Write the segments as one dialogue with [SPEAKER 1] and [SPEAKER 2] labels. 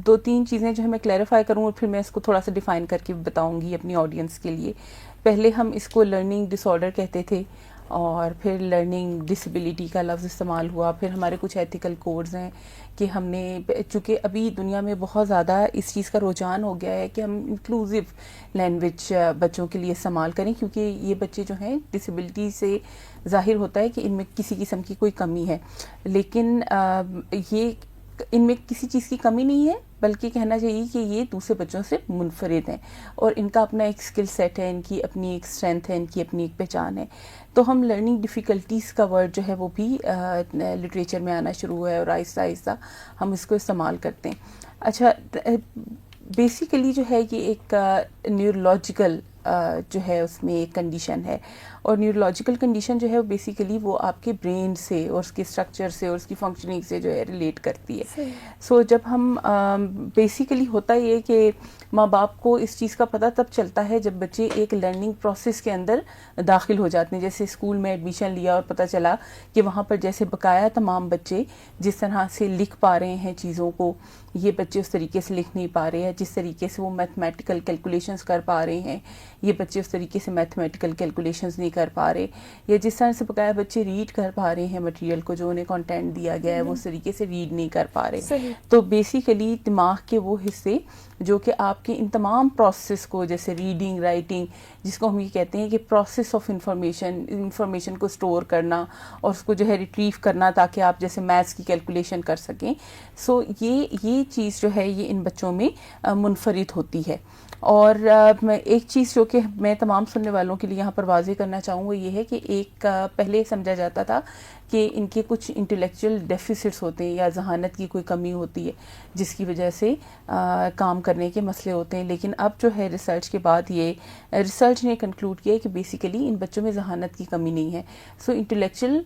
[SPEAKER 1] دو تین چیزیں جو ہے میں کلیریفائی کروں اور پھر میں اس کو تھوڑا سا ڈیفائن کر کے بتاؤں گی اپنی آڈینس کے لیے. پہلے ہم اس کو لرننگ ڈس آرڈر کہتے تھے اور پھر لرننگ ڈسیبلٹی کا لفظ استعمال ہوا. پھر ہمارے کچھ ایتھیکل کوڈز ہیں کہ ہم نے, چونکہ ابھی دنیا میں بہت زیادہ اس چیز کا رجحان ہو گیا ہے کہ ہم انکلوزیو لینگویج بچوں کے لیے استعمال کریں, کیونکہ یہ بچے جو ہیں ڈسیبلٹی سے ظاہر ہوتا ہے کہ ان میں کسی قسم کی کوئی کمی ہے, لیکن یہ ان میں کسی چیز کی کمی نہیں ہے, بلکہ کہنا چاہیے کہ یہ دوسرے بچوں سے منفرد ہیں اور ان کا اپنا ایک اسکل سیٹ ہے, ان کی اپنی ایک اسٹرینتھ ہے, ان کی اپنی ایک پہچان ہے. تو ہم لرننگ ڈیفیکلٹیز کا ورڈ جو ہے وہ بھی لٹریچر میں آنا شروع ہوا ہے اور آہستہ آہستہ ہم اس کو استعمال کرتے ہیں. اچھا, بیسیکلی جو ہے یہ ایک نیورولوجیکل جو ہے اس میں ایک کنڈیشن ہے, اور نیورولوجیکل کنڈیشن جو ہے وہ بیسیکلی وہ آپ کے برین سے اور اس کے اسٹرکچر سے اور اس کی فنکشننگ سے جو ہے ریلیٹ کرتی ہے. سو جب ہم بیسیکلی ہوتا یہ کہ ماں باپ کو اس چیز کا پتہ تب چلتا ہے جب بچے ایک لرننگ پروسیس کے اندر داخل ہو جاتے ہیں. جیسے اسکول میں ایڈمیشن لیا اور پتہ چلا کہ وہاں پر جیسے بقایا تمام بچے جس طرح سے لکھ پا رہے ہیں چیزوں کو, یہ بچے اس طریقے سے لکھ نہیں پا رہے ہیں. جس طریقے سے وہ میتھمیٹیکل کیلکولیشنز کر پا رہے ہیں, یہ بچے اس طریقے سے میتھمیٹیکل کیلکولیشنز نہیں کر پا رہے. یا جس طرح سے بقایا بچے ریڈ کر پا رہے ہیں مٹیریل کو, جو انہیں کنٹینٹ دیا گیا ہے وہ اس طریقے سے ریڈ نہیں کر پا رہے. تو بیسیکلی دماغ کے وہ حصے جو کہ آپ کے ان تمام پروسیس کو, جیسے ریڈنگ, رائٹنگ, جس کو ہم یہ کہتے ہیں کہ پروسیس آف انفارمیشن کو اسٹور کرنا اور اس کو جو ہے ریٹریو کرنا تاکہ آپ جیسے میتھس کی کیلکولیشن کر سکیں. سو یہ چیز جو ہے یہ ان بچوں میں منفرد ہوتی ہے. اور ایک چیز جو کہ میں تمام سننے والوں کے لیے یہاں پر واضح کرنا چاہوں وہ یہ ہے کہ ایک پہلے سمجھا جاتا تھا کہ ان کے کچھ انٹلیکچوئل ڈیفیسٹس ہوتے ہیں یا ذہانت کی کوئی کمی ہوتی ہے جس کی وجہ سے کام کرنے کے مسئلے ہوتے ہیں. لیکن اب جو ہے ریسرچ کے بعد یہ ریسرچ نے کنکلوڈ کیا ہے کہ بیسیکلی ان بچوں میں ذہانت کی کمی نہیں ہے. سو انٹلیکچوئل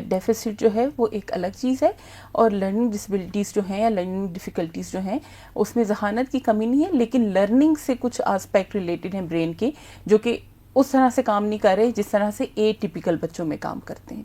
[SPEAKER 1] ڈیفیسٹ جو ہے وہ ایک الگ چیز ہے, اور لرننگ ڈسیبلٹیز جو ہیں یا لرننگ ڈیفیکلٹیز جو ہیں اس میں ذہانت کی کمی نہیں ہے, لیکن لرننگ سے کچھ آسپیکٹ ریلیٹڈ ہیں برین کے جو کہ اس طرح سے کام نہیں کر رہے جس طرح سے اے ٹیپیکل بچوں میں کام کرتے ہیں.